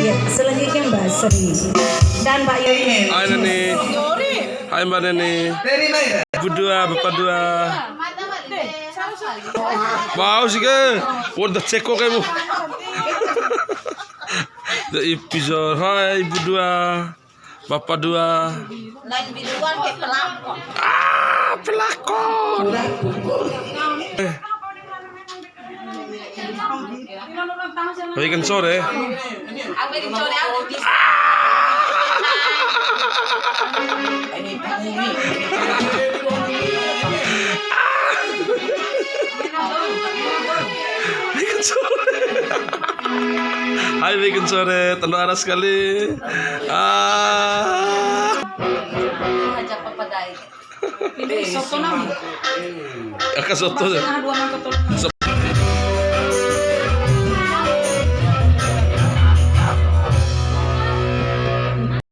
Ya, selanjutnya Mbak Sri dan Mbak Yuni. Hai Neni. Hai Mbak Neni. Ibu dua, bapak dua. Wow sih ke, udah ceko kamu. The episode. Hai ibu dua, bapak dua. Lain biduan kayak pelakon. Pelakon. Baik kan sore. Aku dicore aku di. Ini bumi. Bikin sore. Hai bikin sore, tenang aras sekali. Ajak papadai. Ini soto nama. Akan soto. Dua mangkok.